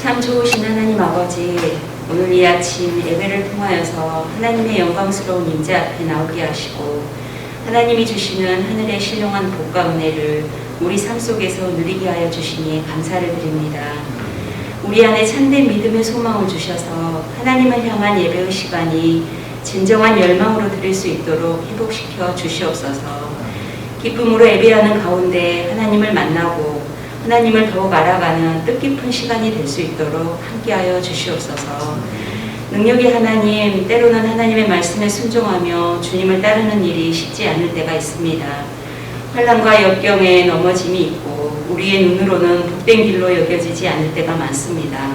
참 좋으신 하나님 아버지, 오늘 이 아침 예배를 통하여서 하나님의 영광스러운 임재 앞에 나오게 하시고 하나님이 주시는 하늘의 신령한 복과 은혜를 우리 삶 속에서 누리게 하여 주시니 감사를 드립니다. 우리 안에 참된 믿음의 소망을 주셔서 하나님을 향한 예배의 시간이 진정한 열망으로 드릴 수 있도록 회복시켜 주시옵소서. 기쁨으로 예배하는 가운데 하나님을 만나고 하나님을 더욱 알아가는 뜻깊은 시간이 될 수 있도록 함께하여 주시옵소서. 능력의 하나님, 때로는 하나님의 말씀에 순종하며 주님을 따르는 일이 쉽지 않을 때가 있습니다. 환난과 역경에 넘어짐이 있고 우리의 눈으로는 복된 길로 여겨지지 않을 때가 많습니다.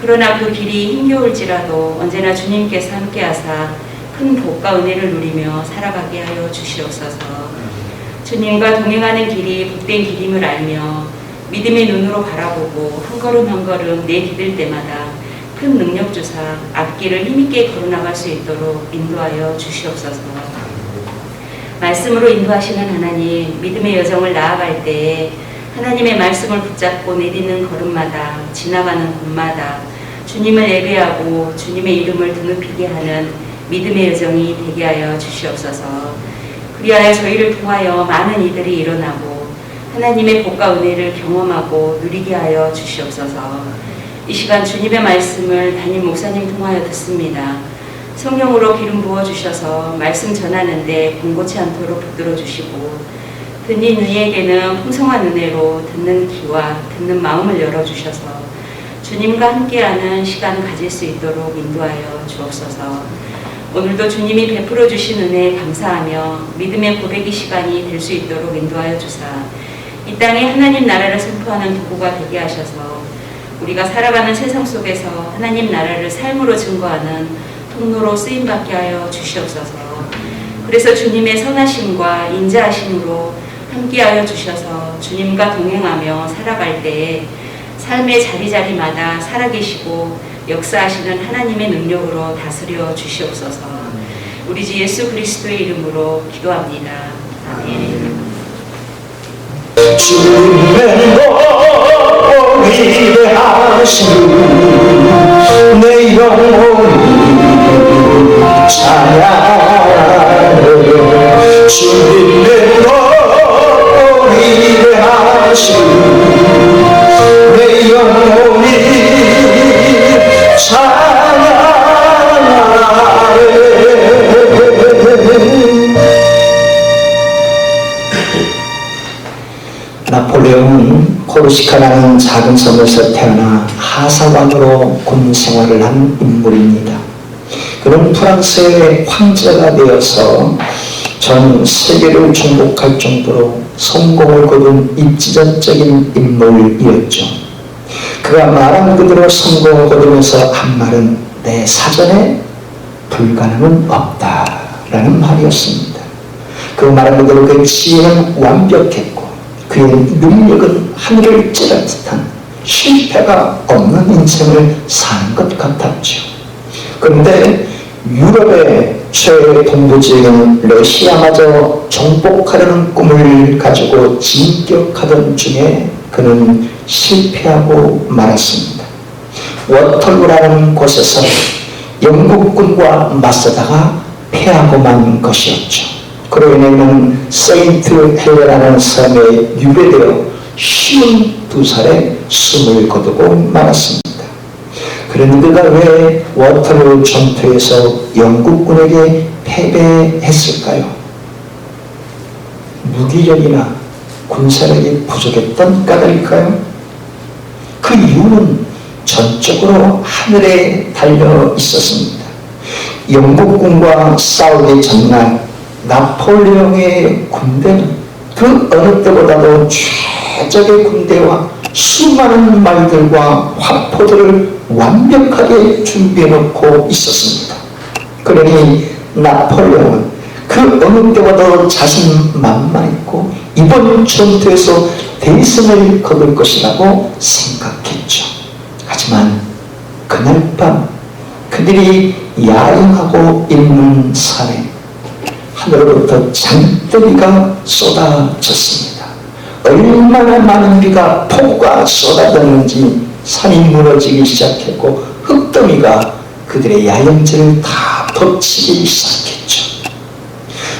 그러나 그 길이 힘겨울지라도 언제나 주님께서 함께하사 큰 복과 은혜를 누리며 살아가게 하여 주시옵소서. 주님과 동행하는 길이 복된 길임을 알며 믿음의 눈으로 바라보고 한 걸음 한 걸음 내디딜 때마다 큰 능력 주사 앞길을 힘있게 걸어나갈 수 있도록 인도하여 주시옵소서. 말씀으로 인도하시는 하나님, 믿음의 여정을 나아갈 때에 하나님의 말씀을 붙잡고 내딛는 걸음마다, 지나가는 곳마다 주님을 예배하고 주님의 이름을 드높이게 하는 믿음의 여정이 되게 하여 주시옵소서. 그리하여 저희를 통하여 많은 이들이 일어나고 하나님의 복과 은혜를 경험하고 누리게 하여 주시옵소서. 이 시간 주님의 말씀을 담임 목사님 통하여 듣습니다. 성령으로 기름 부어주셔서 말씀 전하는데 공고치 않도록 붙들어 주시고 듣는 이에게는 풍성한 은혜로 듣는 귀와 듣는 마음을 열어주셔서 주님과 함께하는 시간을 가질 수 있도록 인도하여 주옵소서. 오늘도 주님이 베풀어 주신 은혜에 감사하며 믿음의 고백의 시간이 될 수 있도록 인도하여 주사 이 땅에 하나님 나라를 선포하는 도구가 되게 하셔서 우리가 살아가는 세상 속에서 하나님 나라를 삶으로 증거하는 통로로 쓰임받게 하여 주시옵소서. 그래서 주님의 선하심과 인자하심으로 함께하여 주셔서 주님과 동행하며 살아갈 때에 삶의 자리자리마다 살아계시고 역사하시는 하나님의 능력으로 다스려 주시옵소서. 우리 주 예수 그리스도의 이름으로 기도합니다. 아멘. 주님의 너를 위하시는 내 영혼이 찬양해. 주님의 너를 위하시는 내 영혼이 찬양해. 나폴레옹은 코르시카라는 작은 섬에서 태어나 하사관으로 군 생활을 한 인물입니다. 그는 프랑스의 황제가 되어서 전 세계를 정복할 정도로 성공을 거둔 입지전적인 인물이었죠. 그가 말한 그대로 성공을 거두면서 한 말은 내 사전에 불가능은 없다라는 말이었습니다. 그 말한 그대로 그의 지혜는 완벽했고 그의 능력은 하늘을 찌른 듯한 실패가 없는 인생을 사는 것 같았죠. 그런데 유럽의 최고의 동부지역인 러시아마저 정복하려는 꿈을 가지고 진격하던 중에 그는 실패하고 말았습니다. 워털루라는 곳에서 영국군과 맞서다가 패하고 만 것이었죠. 그로 인해 그는 세인트 헬레라는 섬에 유배되어 52살에 숨을 거두고 말았습니다. 그런데 그가 왜 워터루 전투에서 영국군에게 패배했을까요? 무기력이나 군사력이 부족했던 까닭일까요? 그 이유는 전적으로 하늘에 달려 있었습니다. 영국군과 싸우기 전날 나폴레옹의 군대는 그 어느 때보다도 최적의 군대와 수많은 말들과 화포들을 완벽하게 준비해놓고 있었습니다. 그러니 나폴레옹은 그 어느 때보다도 자신만만했고 이번 전투에서 대승을 거둘 것이라고 생각했죠. 하지만 그날 밤 그들이 야영하고 있는 산에 하늘로부터 장대비가 쏟아졌습니다. 얼마나 많은 비가 폭우가 쏟아졌는지 산이 무너지기 시작했고 흙더미가 그들의 야영지를 다 덮치기 시작했죠.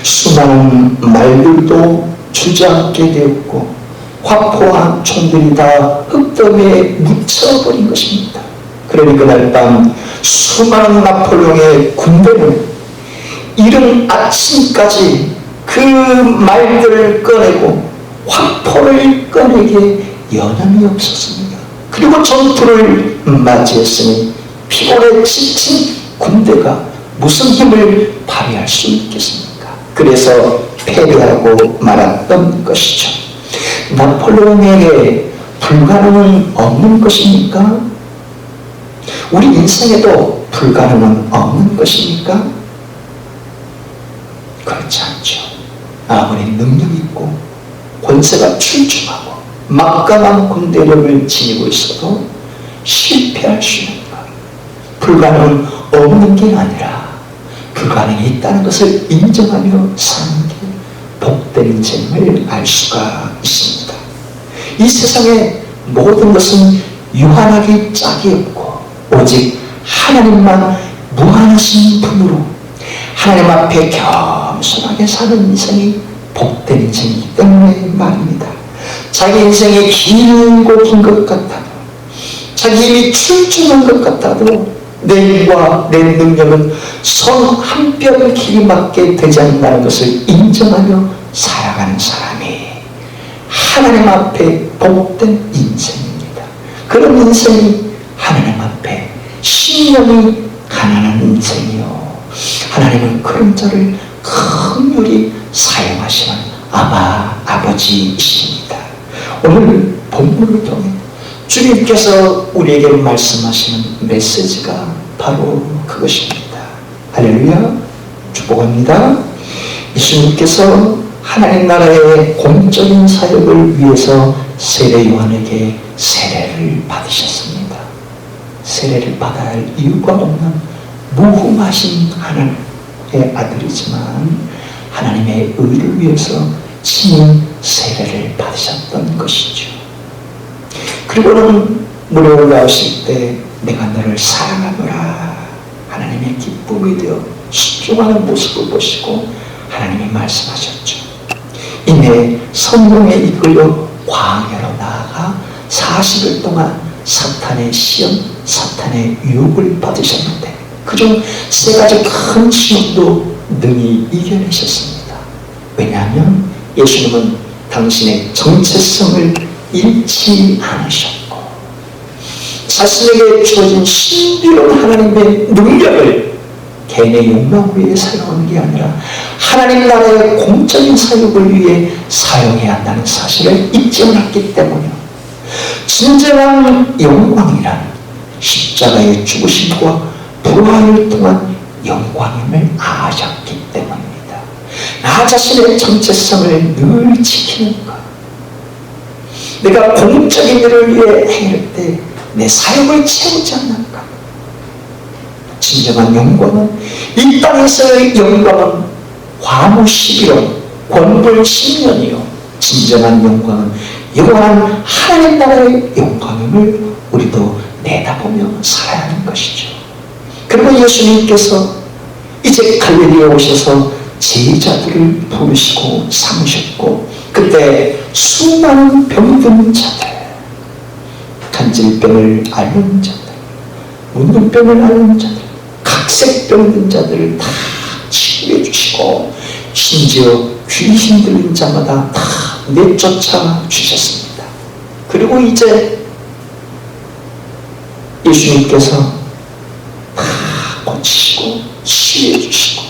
수많은 말들도 주저앉게 되었고 화포와 총들이 다 흙더미에 묻혀버린 것입니다. 그러니 그날 밤 수많은 나폴레옹의 군대는 이른 아침까지 그 말들을 꺼내고 화포를 꺼내기에 여념이 없었습니다. 그리고 전투를 맞이했으니 피곤에 지친 군대가 무슨 힘을 발휘할 수 있겠습니까? 그래서 패배하고 말았던 것이죠. 나폴레옹에게 불가능은 없는 것입니까? 우리 인생에도 불가능은 없는 것입니까? 그렇지 않죠. 아무리 능력 있고 권세가 출중하고 막강한 군대력을 지니고 있어도 실패할 수 있는 것, 불가능은 없는 게 아니라 불가능이 있다는 것을 인정하며 사는 게 복된 인생을 알 수가 있습니다. 이 세상의 모든 것은 유한하기 짝이 없고 오직 하나님만 무한하신 분으로 하나님 앞에 겸손하게 사는 인생이 복된 인생이기 때문에 말입니다. 자기 인생이 길고 긴 것 같아도, 자기 힘이 출중한 것 같아도 내 힘과 내 능력은 손 한 뼘 길이밖에 되지 않는다는 것을 인정하며 살아가는 사람이 하나님 앞에 복된 인생입니다. 그런 인생이 하나님 앞에 신령이 가난한 인생이요, 하나님은 그런 자를 긍휼히 사용하시는 아버지이십니다. 오늘 본문을 통해 주님께서 우리에게 말씀하시는 메시지가 바로 그것입니다. 할렐루야, 축복합니다. 예수님께서 하나님 나라의 공적인 사역을 위해서 세례 요한에게 세례를 받으셨습니다. 세례를 받아야 할 이유가 없는 무흠하신 하나님의 아들이지만 하나님의 의를 위해서 친히 세례를 받으셨던 것이죠. 그리고는 물에 올라오실 때 내가 너를 사랑하노라, 하나님의 기쁨이 되어 순종하는 모습을 보시고 하나님이 말씀하셨죠. 이내 성령에 이끌려 광야로 나아가 40일 동안 사탄의 시험, 사탄의 유혹을 받으셨는데 그중 3가지 큰 시험도 능히 이겨내셨습니다. 왜냐하면 예수님은 당신의 정체성을 잃지 않으셨고 자신에게 주어진 신비로운 하나님의 능력을 개인의 욕망을 위해 사용하는 게 아니라 하나님 나라의 공적인 사역을 위해 사용해야 한다는 사실을 잊지 않았기 때문이요, 진정한 영광이란 십자가의 죽으심과 부활을 통한 영광임을 아셨기 때문입니다. 나 자신의 정체성을 늘 지키는 것, 내가 공적인 일을 위해 행할 때 내 사역을 채우지 않는 것, 진정한 영광은, 이 땅에서의 영광은 화무 11원, 권불 10년이요 진정한 영광은 영원한 하나님 나라의 영광임을 우리도 내다보며 살아야 하는 것이죠. 그리고 예수님께서 이제 갈릴리에 오셔서 제자들을 부르시고 삼으셨고 그때 수많은 병든 자들, 간질병을 앓는 자들, 문둥병을 앓는 자들, 각색병든 자들을 다 치유해 주시고 심지어 귀신 들린 자마다 다 내쫓아 주셨습니다. 그리고 이제 예수님께서 다 고치시고 치유해 주시고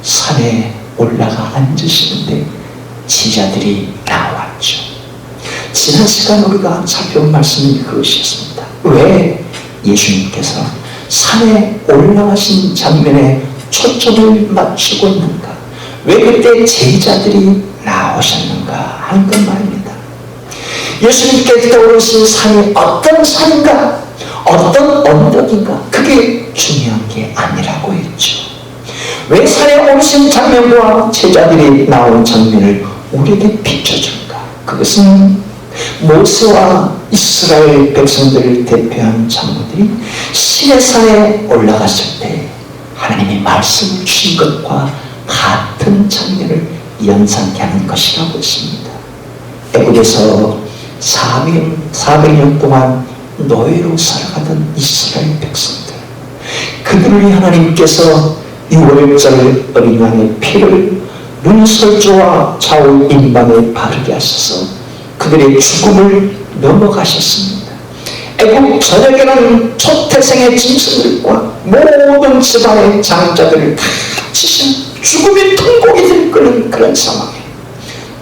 산에 올라가 앉으시는데 제자들이 나왔죠. 지난 시간 우리가 살펴본 말씀이 그것이었습니다. 왜 예수님께서 산에 올라가신 장면에 초점을 맞추고 있는가, 왜 그때 제자들이 나오셨는가 하는 것 말입니다. 예수님께 떠오르신 산이 어떤 산인가, 어떤 언덕인가, 그게 중요한 게 아니라고 했죠. 왜 산에 오르신 장면과 제자들이 나온 장면을 우리에게 비춰준가? 그것은 모세와 이스라엘 백성들을 대표한 장로들이 시내산에 올라갔을 때 하나님이 말씀을 주신 것과 같은 장면을 연상케 하는 것이라고 했습니다. 애굽에서 400년 동안 노예로 살아가던 이스라엘 백성들, 그들을 위해 하나님께서 6월절 어린 양의 피를 눈설조와 좌우 임방에 바르게 하셔서 그들의 죽음을 넘어가셨습니다. 애굽 전역에는 초태생의 짐승들과 모든 집안의 장자들을 다 치신 죽음의 통곡이 들끓는 그런 상황에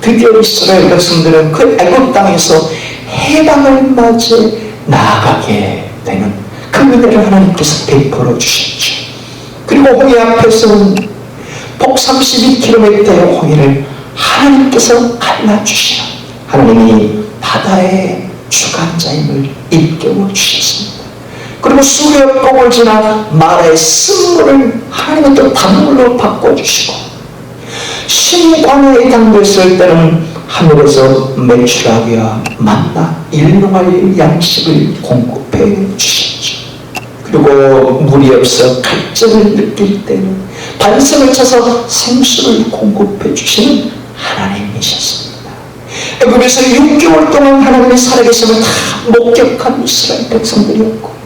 드디어 이스라엘 백성들은 그 애굽 땅에서 해방을 맞이해 나아가게 되는 그 은혜를 하나님께서 베풀어 주셨죠. 그리고 홍해 앞에서는 폭 32km의 홍해를 하나님께서 갈라주시는 하나님이 바다의 주관자임을 일깨워 주셨습니다. 그리고 수렵 공을 지나 마라의 쓴물을 하나님은 또 단물로 바꿔주시고, 신광야에 당도했을 때는 하늘에서 메추라기와 만나 일용할 양식을 공급해 주셨죠. 그리고 물이 없어 갈증을 느낄 때는 반석을 쳐서 생수를 공급해 주시는 하나님이셨습니다. 애굽에서 6개월 동안 하나님의 살아계심을 다 목격한 이스라엘 백성들이었고,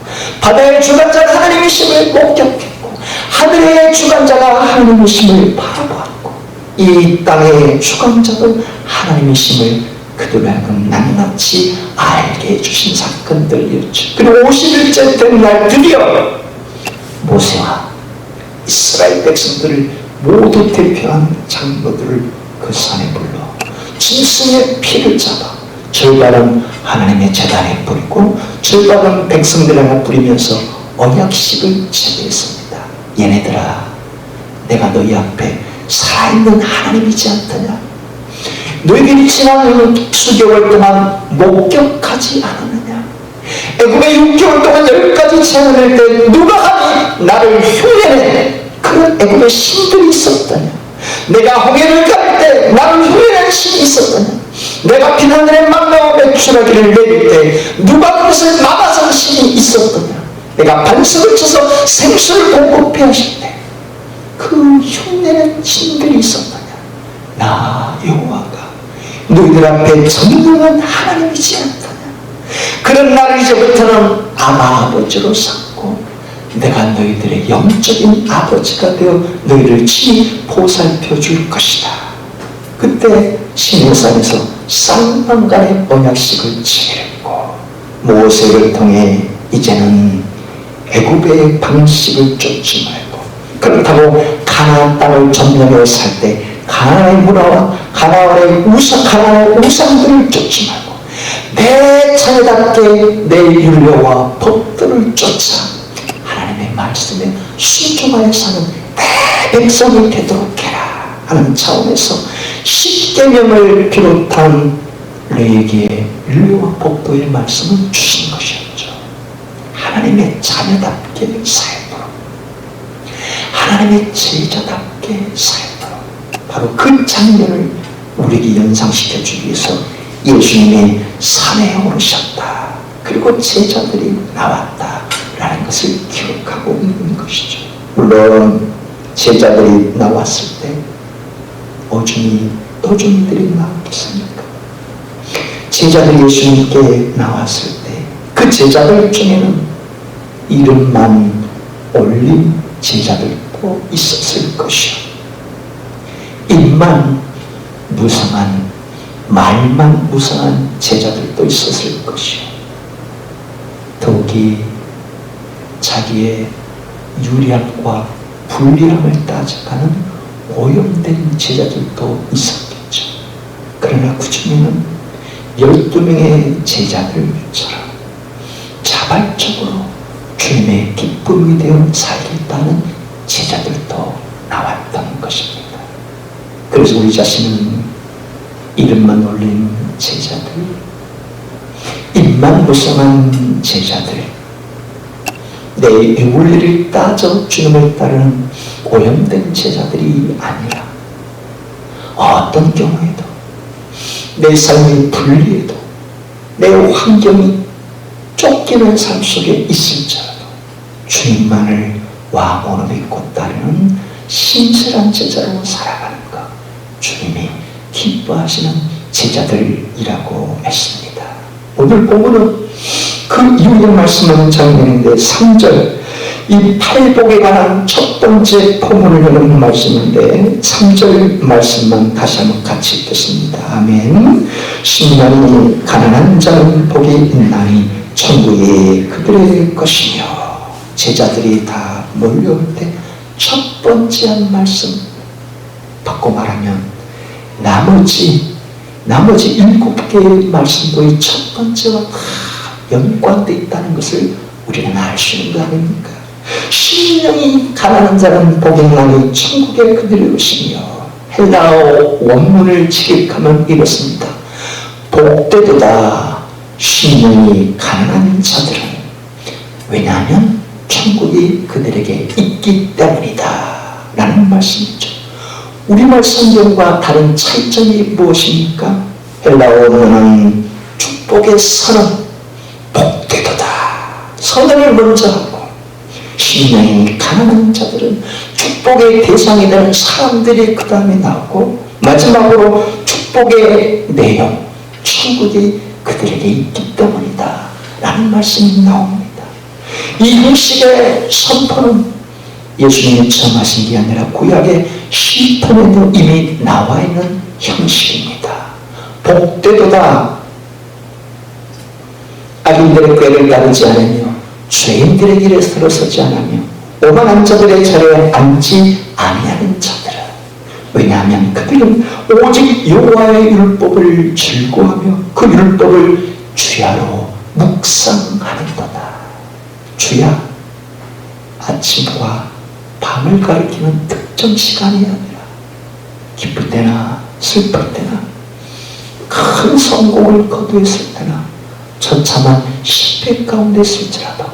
바다의 주관자가 하나님이심을 목격했고, 하늘의 주관자가 하나님이심을 바라보았고, 이 땅의 주관자도 하나님이심을 그들하고 낱낱이 알게 해주신 사건들이었죠. 그리고 50일째 된 날 드디어 모세와 이스라엘 백성들을 모두 대표한 장로들을 그 산에 불러 짐승의 피를 잡아 절반은 하나님의 제단에 뿌리고 절반은 백성들에게 뿌리면서 언약식을 제기했습니다. 얘네들아, 내가 너희 앞에 살아있는 하나님이지 않더냐? 너희들이 지난 수개월 동안 목격하지 않았느냐? 애굽에 6개월 동안 10가지 재앙을 할 때 누가 감히 나를 흉내내? 그런 애굽의 신들이 있었더냐? 내가 홍해를 갈 때 나를 흉내낸 신이 있었더냐? 내가 비하늘의 만나와 메추라기를 내릴 때 누가 그것을 막아선 신이 있었더냐? 내가 반석을 쳐서 생수를 공급해 하실 때 그 흉내낸 신들이 있었더냐? 나 여호와가 너희들 앞에 전능한 하나님이지 않더냐? 그런 나를 이제부터는 아버지로 삼고 내가 너희들의 영적인 아버지가 되어 너희를 친히 보살펴 줄 것이다. 그때 시내산에서 쌍방간의 언약식을 체결했고, 모세를 통해 이제는 애굽의 방식을 쫓지 말고, 그렇다고 가나안 땅을 점령해 살 때 가나안의 문화와 가나안의 우상들을 쫓지 말고 내 자녀답게 내 율례와 법들을 쫓아 하나님의 말씀에 순종하여 사는 내 백성이 되도록 해라 하는 차원에서 십계명을 비롯한 너희에게 율례와 법도의 말씀을 주신 것이었죠. 하나님의 자녀답게 살도록, 하나님의 제자답게 살도록, 바로 그 장면을 우리에게 연상시켜주기 위해서 예수님이 산에 오르셨다, 그리고 제자들이 나왔다 라는 것을 기억하고 있는 것이죠. 물론 제자들이 나왔을 때 어중이들이 나왔겠습니까? 제자들이 예수님께 나왔을 때 그 제자들 중에는 이름만 올린 제자들도 있었을 것이요, 입만 무성한, 말만 무성한 제자들도 있었을 것이요, 더욱이 자기의 유리함과 불리함을 따져가는 오염된 제자들도 있었겠죠. 그러나 그 중에는 12명의 제자들처럼 자발적으로 주님의 기쁨이 되어 살겠다는 제자들도 나왔던 것입니다. 그래서 우리 자신은 이름만 올린 제자들, 입만 무성한 제자들, 내 윤리를 따져 주님을 따르는 오염된 제자들이 아니라 어떤 경우에도 내 삶이 불리해도 내 환경이 쫓기는 삶 속에 있을지라도 주님만을 왕으로 믿고 따르는 신실한 제자로 살아가는 것, 주님이 기뻐하시는 제자들이라고 했습니다. 오늘 본문은 그 이후의 말씀을 정리했는데 3절, 이 팔복에 관한 첫 번째 포문을 여는 말씀인데 3절 말씀만 다시 한번 같이 읽겠습니다. 아멘. 심령이 가난한 자는 복이 있나니 천국이 그들의 것이며. 제자들이 다 몰려올 때 첫 번째 한 말씀, 바꿔 말하면 나머지 7개의 말씀도 이 첫 번째와 다 연관되어 있다는 것을 우리는 알 수 있는 거 아닙니까? 심령이 가난한 자는 복이 있나니 천국에 그들의 것이며. 헬라어 원문을 직역하면 이렇습니다. 복되도다 심령이 가난한 자들은, 왜냐하면 천국이 그들에게 있기 때문이다 라는 말씀이죠. 우리말 성경과 다른 차이점이 무엇입니까? 헬라어 원문은 축복의 선언, 복되도다, 선언을 먼저 하고, 심령이 가난한 자들은 축복의 대상이 되는 사람들이 그 다음에 나오고, 마지막으로 축복의 내용, 천국이 그들에게 있기 때문이다 라는 말씀이 나옵니다. 이 형식의 선포는 예수님이 처음 하신 게 아니라 구약의 시편에도 이미 나와 있는 형식입니다. 복되도다, 악인들의 꾀를 따르지 않으며 죄인들의 길에 서로서지 않으며 오만한 자들의 자리에 앉지 아니하는 자들은, 왜냐하면 그들은 오직 여호와의 율법을 즐거워하며 그 율법을 주야로 묵상하는도다. 주야, 아침과 밤을 가리키는 특정 시간이 아니라 기쁠 때나 슬플 때나 큰 성공을 거두었을 때나 처참한 실패 가운데 있을지라도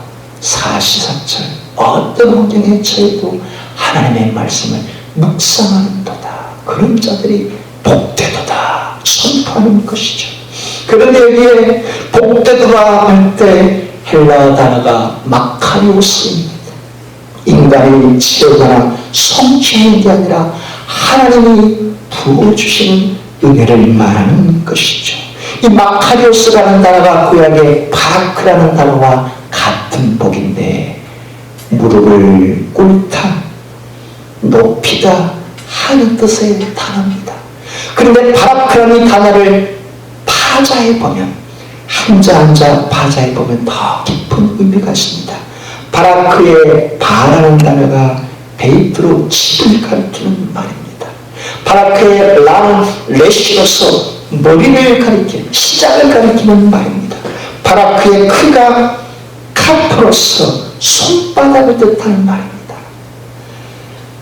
사시사철 어떤 환경에 처해도 하나님의 말씀을 묵상하는도다. 그런 자들이 복되도다 선포하는 것이죠. 그런데 여기에 복되도다 할 때 헬라어 단어가 마카리오스입니다. 인간이 채우거나 성취하는 게 아니라 하나님이 부어주시는 은혜를 말하는 것이죠. 이 마카리오스라는 단어가 구약의 바라크라는 단어와 같은 복인데, 무릎을 꿇다, 높이다 하는 뜻의 단어입니다. 그런데 바라크라는 단어를 파자에 보면, 한자 파자에 보면 더 깊은 의미가 있습니다. 바라크의 바라는 단어가 베이트로 집을 가리키는 말입니다. 바라크의 라는 레시로서 머리를 가리키는, 시작을 가리키는 말입니다. 바라크의 크가 카프로서 손바닥을 뜻하는 말입니다.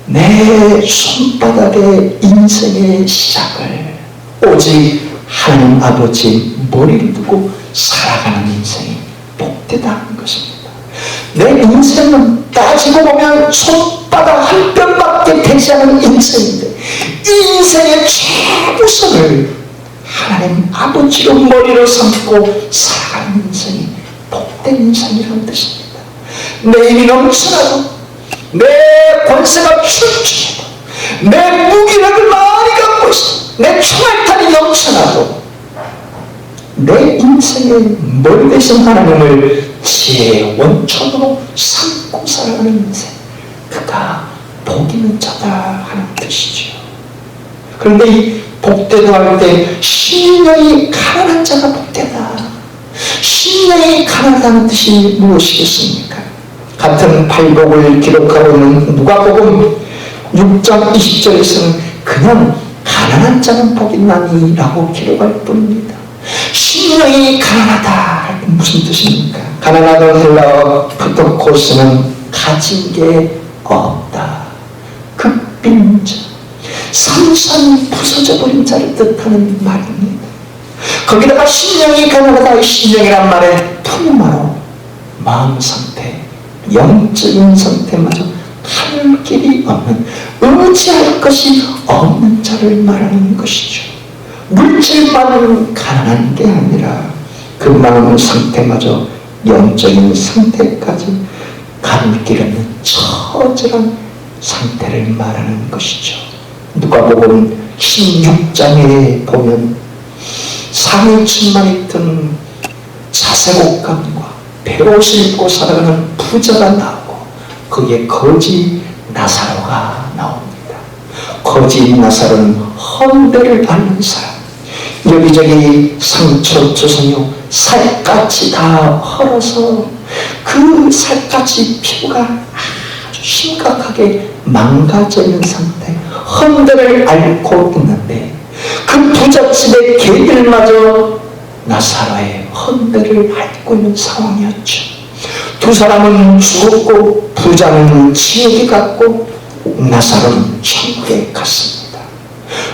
내 손바닥의 인생의 시작을 오직 하나님 아버지 머리를 두고 살아가는 인생이 복되다 하는 것입니다. 내 인생은 따지고 보면 손바닥 한 뼘밖에 되지 않은 인생인데, 이 인생의 최고선을 하나님 아버지로 머리를 삼고 살아가는 인생이 복된 인생이라는 뜻입니다. 내 힘이 넘쳐나도, 내 권세가 춤추어도, 내 무기력을 많이 갖고 있어, 내 총알탄이 넘쳐나도 내 인생의 머리 대신 하나님을 지혜의 원천으로 삼고 살아가는 인생, 그가 복 있는 자다 하는 뜻이죠. 그런데 이 복되다 할 때 심령이 가난한 자가 복되다, 심령이 가난하다는 뜻이 무엇이겠습니까? 같은 팔복을 기록하고 있는 누가복음 6장 20절에서는 그냥 가난한 자는 복이 있나니 라고 기록할 뿐입니다. 심령이 가난하다 할 때 무슨 뜻입니까? 가난하다는 헬라어 프토코스는 가진 게 없다, 극빈자, 산산이 부서져 버린 자를 뜻하는 말입니다. 거기다가 심령이 가난하다, 심령이란 말에 풍마로 마음 상태, 영적인 상태마저 할 길이 없는, 의지할 것이 없는 자를 말하는 것이죠. 물질만은 가난한 게 아니라 그 마음 상태마저 영적인 상태까지 가는 길 없는 처절한 상태를 말하는 것이죠. 누가복음 16장에 보면 상류층만 있던 자색옷감과 배옷을 입고 살아가는 부자가 나오고 거기에 거지 나사로가 나옵니다. 거지 나사로는 헌데를 앓는 사람, 여기저기 상처 주성요 살갗이 다 헐어서 그 살갗이 피부가 아주 심각하게 망가져 있는 상태, 헌데를 앓고 있는데 그 부잣집의 개들마저 나사로의 헌데를 앓고 있는 상황이었죠. 두 사람은 죽었고 부자는 지옥에 갔고 나사로는 천국에 갔습니다.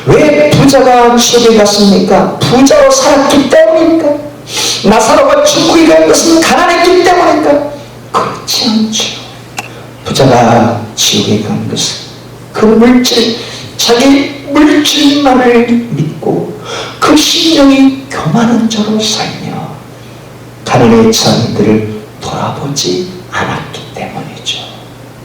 왜 부자가 지옥에 갔습니까? 부자로 살았기 때문입니까? 나사로가 천국에 간 것은 가난했기 때문입니까? 그렇지 않죠. 부자가 지옥에 간 것은 그 물질, 자기 물질만을 믿고 그 심령이 교만한 자로 살며 가난의 자들을 돌아보지 않았기 때문이죠.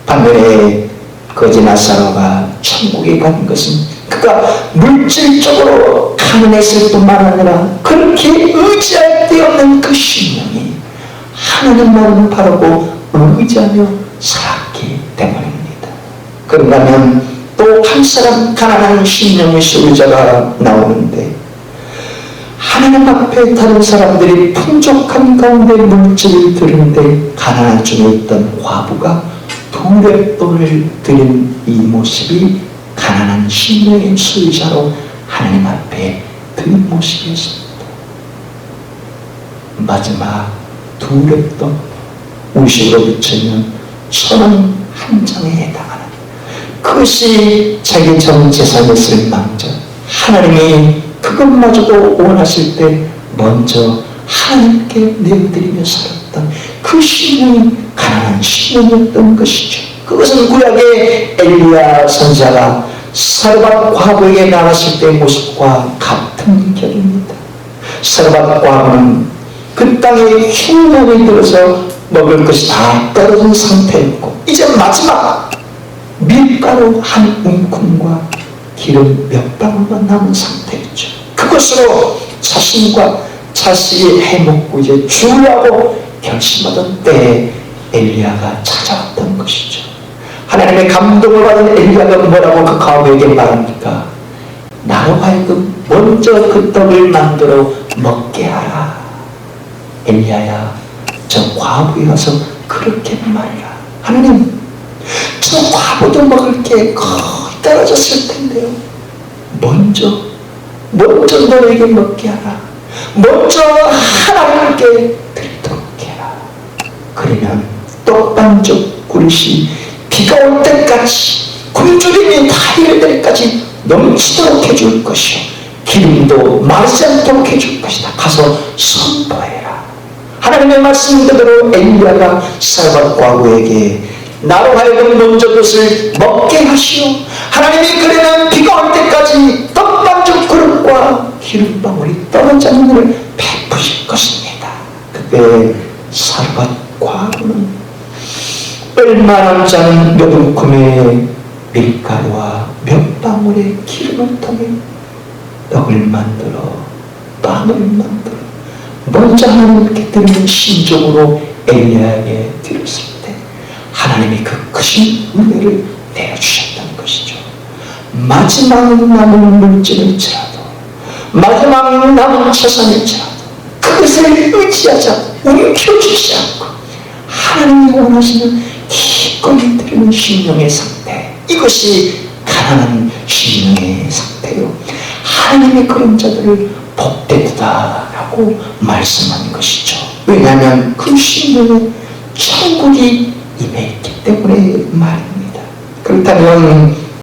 반면에 거지 나사로가 천국에 간 것은 그가 물질적으로 가난했을 뿐만 아니라 그렇게 의지할 데 없는 그 심령이 하나님만 바라고 의지하며 살았기 때문입니다. 그런다면 또 한 사람 가난한 심령의 소유자가 나오는데 하나님 앞에 다른 사람들이 풍족한 가운데 물질을 드리는데 가난한 중에 있던 과부가 두렛돈을 드린 이 모습이 가난한 심령의 소유자로 하나님 앞에 드린 모습이었습니다. 마지막 두렛돈, 우식으로 비추면 1,000원 한 장에 해당하는 그것이 자기 전 재산을 망쳐 하나님이 그것마저도 원하실 때 먼저 하나님께 내어드리며 살았던 그 심령이 가난한 심령이었던 것이죠. 그것은 구약의 엘리야 선지자가 사르밧 과부에게 나갔을 때의 모습과 같은 격입니다. 사르밧 과부는 그 땅에 흉년이 들어서 먹을 것이 다 떨어진 상태였고 이제 마지막 밀가루 한 움큼과 기름 몇 방울만 남은 상태였죠. 그것으로 자신과 자식이 해먹고 이제 죽으려고 결심하던 때에 엘리야가 찾아왔던 것이죠. 하나님의 감동을 받은 엘리야가 뭐라고 그 과부에게 말합니까? 나로 하여금 먼저 그 떡을 만들어 먹게 하라. 엘리야야, 저 과부에 가서 그렇게 말이라. 하나님, 저 과부도 먹을 게 거의 떨어졌을 텐데요. 먼저 너에게 먹게 하라. 먼저 하나님께 드리도록 해라. 그러면 떡반죽 그릇이 비가 올 때까지 굶주림이 다 이를 때까지 넘치도록 해줄 것이요 기름도 마르지 않도록 해줄 것이다. 가서 선포해라. 하나님의 말씀대로 엘리야가 사르밧 과부에게 나로 하여금 먼저 그것을 먹게 하시오. 하나님이 그러면 비가 올 때까지 떡반죽 그릇과 기름방울이 떨어지 않는 것을 베푸실 것입니다. 그때 사르밧 과부는 얼마 남지 않은 몇 움큼의 밀가루와 몇 방울의 기름을 통해 떡을 만들어 빵을 만들어 먼저 하나님께 드리는 심정으로 엘리야에게 드렸을 때 하나님이 그 크신 은혜를 내어주셨던 것이죠. 마지막 남은 물질일지라도 마지막 남은 재산일지라도 그것을 의지하자 움켜쥐지 않고 하나님이 원하시는 기꺼이 드리는 심령의 상태, 이것이 가난한 심령의 상태요. 하나님이 그런 자들을 복되다라고 말씀한 것이죠. 왜냐하면 그 심령에 천국이 임해 있기 때문에 말입니다. 그렇다면